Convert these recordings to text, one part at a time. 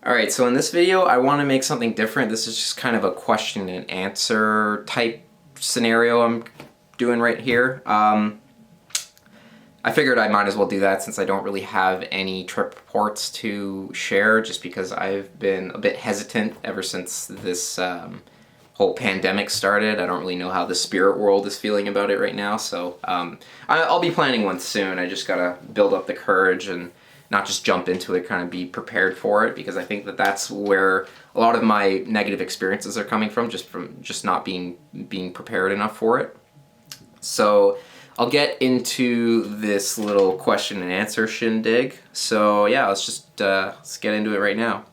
Alright, so in this video I want to make something different. This is just kind of a question and answer type scenario I'm doing right here. I figured I might as well do that since I don't really have any trip reports to share, just because I've been a bit hesitant ever since this whole pandemic started. I don't really know how the spirit world is feeling about it right now, so I'll be planning one soon. I just gotta build up the courage and not just jump into it, kind of be prepared for it, because I think that that's where a lot of my negative experiences are coming from just not being prepared enough for it. So I'll get into this little question and answer shindig. So yeah, let's get into it right now.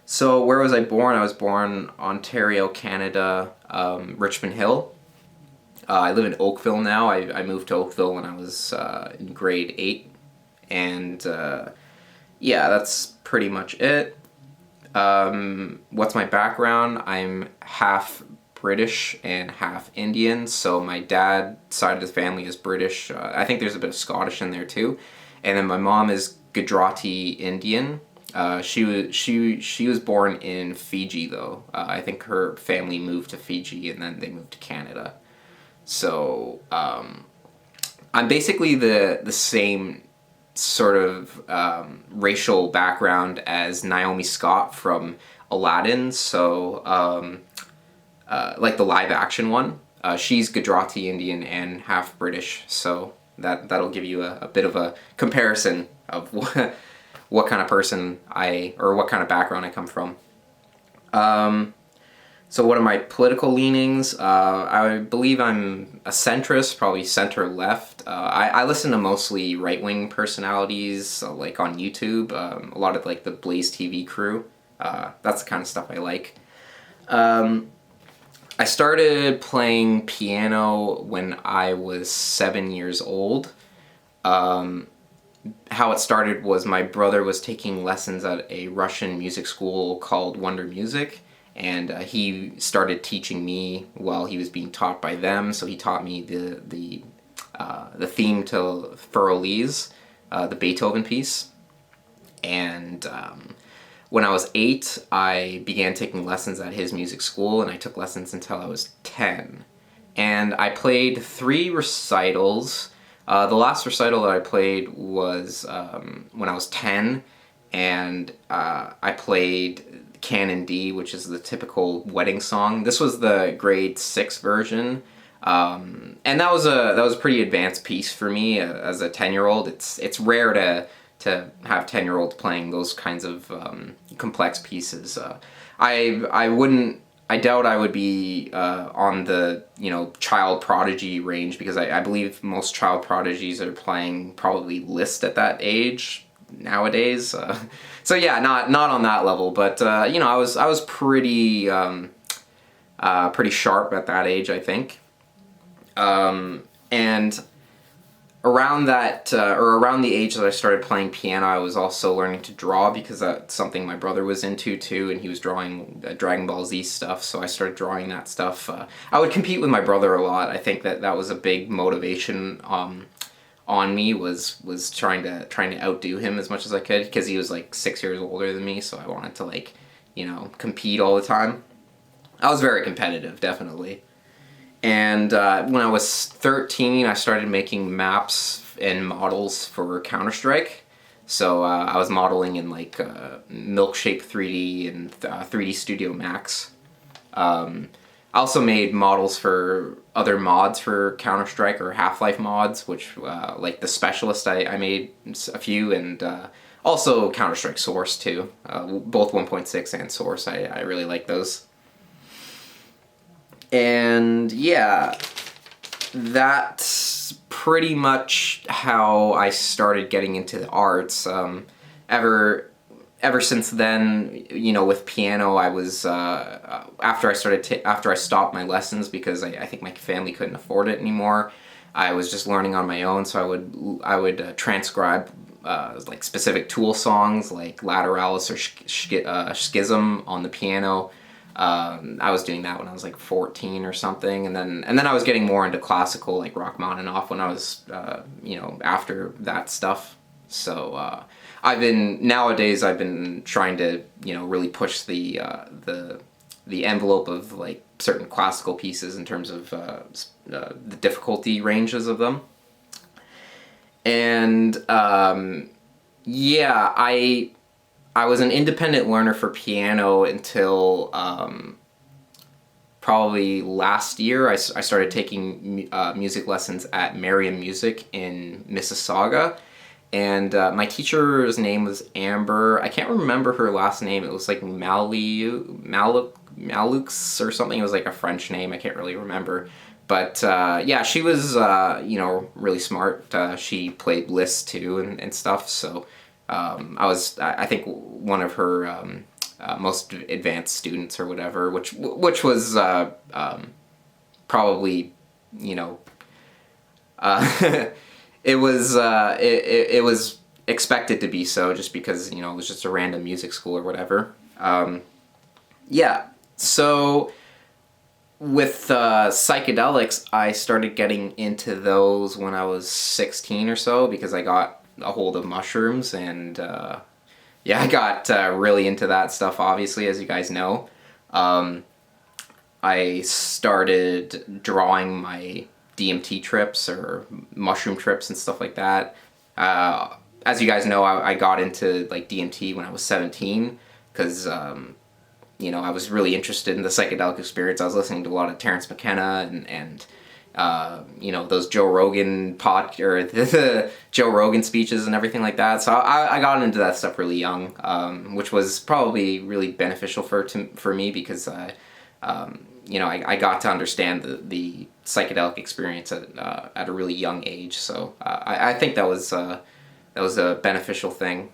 So where was I born? I was born Ontario, Canada, Richmond Hill. I live in Oakville now. I moved to Oakville when I was in grade 8. And yeah, that's pretty much it. What's my background? I'm half British and half Indian, so my dad's side of the family is British. I think there's a bit of Scottish in there too. And then my mom is Gujarati Indian. She was born in Fiji though. I think her family moved to Fiji and then they moved to Canada. So I'm basically the same sort of racial background as Naomi Scott from Aladdin, so like the live action one. She's Gujarati Indian and half British, so that'll give you a bit of a comparison of what kind of person what kind of background I come from. So what are my political leanings? I believe I'm a centrist, probably center-left. I listen to mostly right-wing personalities, like on YouTube, a lot of like the Blaze TV crew. That's the kind of stuff I like. I started playing piano when I was 7 years old. How it started was my brother was taking lessons at a Russian music school called Wonder Music. And he started teaching me while he was being taught by them. So he taught me the theme to Für Elise, the Beethoven piece. And when I was 8, I began taking lessons at his music school, and I took lessons until I was 10. And I played 3 recitals. The last recital that I played was when I was 10, and I played Canon D, which is the typical wedding song. This was the grade 6 version, and that was a pretty advanced piece for me as a 10-year-old. It's rare to have 10-year-olds playing those kinds of complex pieces. I doubt I would be on the child prodigy range, because I believe most child prodigies are playing probably Liszt at that age nowadays. So yeah, not on that level, but I was pretty sharp at that age, I think. And around that or around the age that I started playing piano, I was also learning to draw, because that's something my brother was into too, and he was drawing Dragon Ball Z stuff, so I started drawing that stuff. I would compete with my brother a lot. I think that was a big motivation on me, was trying to outdo him as much as I could, because he was like 6 years older than me, so I wanted to compete all the time. I was very competitive, definitely. And when I was 13, I started making maps and models for Counter-Strike. So I was modeling in like Milkshake 3D and 3D Studio Max. I also made models for other mods for Counter-Strike, or Half-Life mods, which like the Specialist, I made a few, and also Counter-Strike Source too. Both 1.6 and Source, I really like those. And yeah, that's pretty much how I started getting into the arts. Ever since then, with piano, I was after I stopped my lessons, because I think my family couldn't afford it anymore. I was just learning on my own, so I would transcribe like specific Tool songs, like Lateralis or Schism on the piano. I was doing that when I was like 14 or something, and then I was getting more into classical, like Rachmaninoff, when I was after that stuff. So nowadays I've been trying to, you know, really push the envelope of like certain classical pieces in terms of the difficulty ranges of them. And yeah, I was an independent learner for piano until probably last year. I started taking music lessons at Merriam Music in Mississauga. And my teacher's name was Amber. I can't remember her last name. It was like Malux or something. It was like a French name. I can't really remember. But yeah, she was, you know, really smart. She played Liszt too and stuff. So I think, one of her most advanced students or whatever, which was probably, you know, it was expected to be so, just because, you know, it was just a random music school or whatever. Yeah, so with psychedelics, I started getting into those when I was 16 or so, because I got a hold of mushrooms, and yeah, I got really into that stuff, obviously, as you guys know. I started drawing my DMT trips or mushroom trips and stuff like that. As you guys know, I got into like DMT when I was 17, because you know, I was really interested in the psychedelic experience. I was listening to a lot of Terrence McKenna and you know, those Joe Rogan the Joe Rogan speeches and everything like that. So I got into that stuff really young, which was probably really beneficial for me, because you know, I got to understand the psychedelic experience at a really young age. So I think that was a beneficial thing.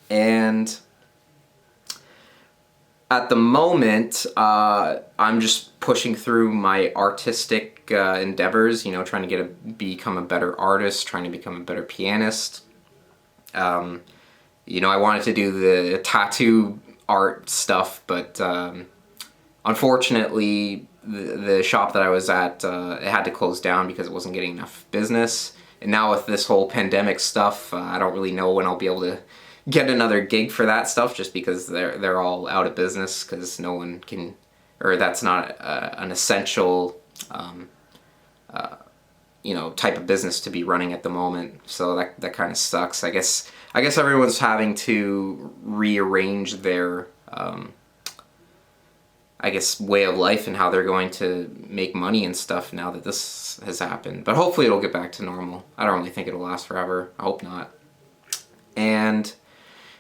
And at the moment, I'm just pushing through my artistic endeavors, you know, trying to become a better artist, trying to become a better pianist. You know, I wanted to do the tattoo art stuff, but unfortunately, the shop that I was at, it had to close down because it wasn't getting enough business. And now with this whole pandemic stuff, I don't really know when I'll be able to get another gig for that stuff, just because they're all out of business, because no one can, or that's not an essential you know, type of business to be running at the moment. So that kind of sucks. I guess everyone's having to rearrange their I guess way of life and how they're going to make money and stuff now that this has happened. But hopefully it'll get back to normal. I don't really think it'll last forever. I hope not. And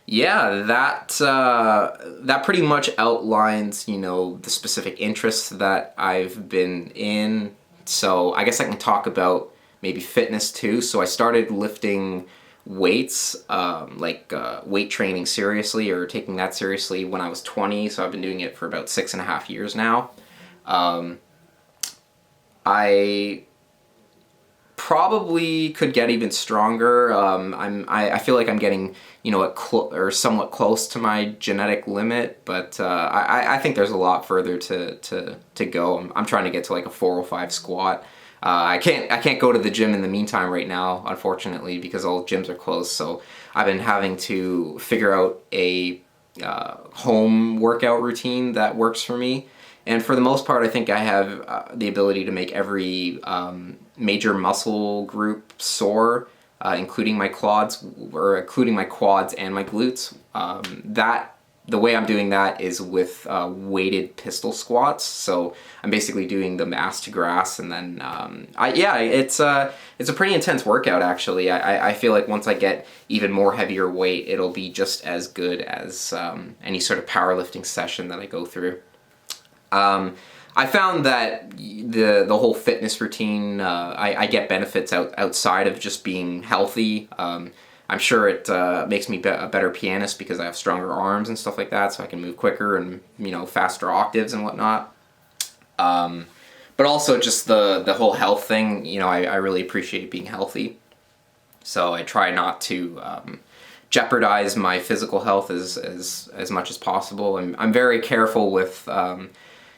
yeah, that pretty much outlines, you know, the specific interests that I've been in. So I guess I can talk about maybe fitness too. So I started lifting weights, like weight training seriously, or taking that seriously, when I was 20. So I've been doing it for about 6.5 years now. I probably could get even stronger. I feel like I'm getting, you know, or somewhat close to my genetic limit, but I think there's a lot further to go. I'm trying to get to like a 405 squat. I can't go to the gym in the meantime right now, unfortunately, because all gyms are closed. So I've been having to figure out a home workout routine that works for me. And for the most part, I think I have the ability to make every major muscle group sore, including my quads and my glutes. The way I'm doing that is with weighted pistol squats. So I'm basically doing the ass to grass, and then it's a pretty intense workout actually. I feel like once I get even more heavier weight, it'll be just as good as any sort of powerlifting session that I go through. I found that the whole fitness routine, I get benefits outside of just being healthy. I'm sure it makes me a better pianist because I have stronger arms and stuff like that, so I can move quicker and, you know, faster octaves and whatnot. But also just the whole health thing, you know, I really appreciate being healthy. So I try not to jeopardize my physical health as much as possible. I'm very careful with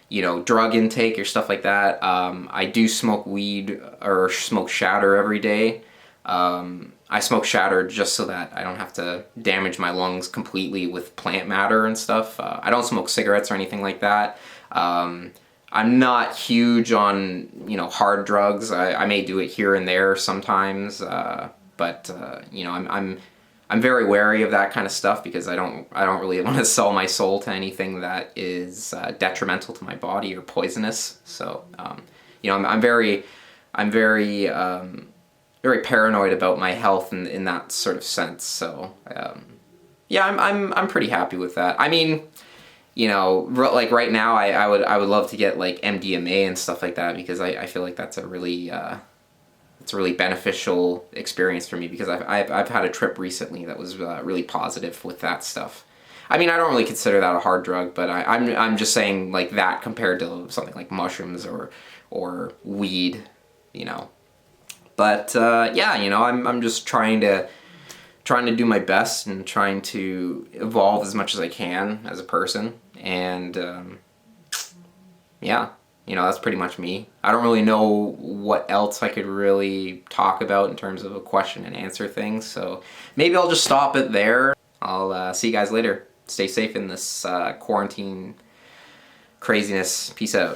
you know, drug intake or stuff like that. I do smoke weed or smoke shatter every day. I smoke shatter just so that I don't have to damage my lungs completely with plant matter and stuff. I don't smoke cigarettes or anything like that. I'm not huge on, hard drugs. I may do it here and there sometimes, but I'm very wary of that kind of stuff because I don't really want to sell my soul to anything that is detrimental to my body or poisonous. So I'm very paranoid about my health in that sort of sense. So yeah, I'm pretty happy with that. I mean, like right now, I would love to get like MDMA and stuff like that because I feel like that's a really it's a really beneficial experience for me because I've had a trip recently that was really positive with that stuff. I mean, I don't really consider that a hard drug, but I'm just saying like that compared to something like mushrooms or weed, But yeah, I'm just trying to do my best and trying to evolve as much as I can as a person, and yeah, that's pretty much me. I don't really know what else I could really talk about in terms of a question and answer thing, so maybe I'll just stop it there. I'll see you guys later. Stay safe in this quarantine craziness. Peace out.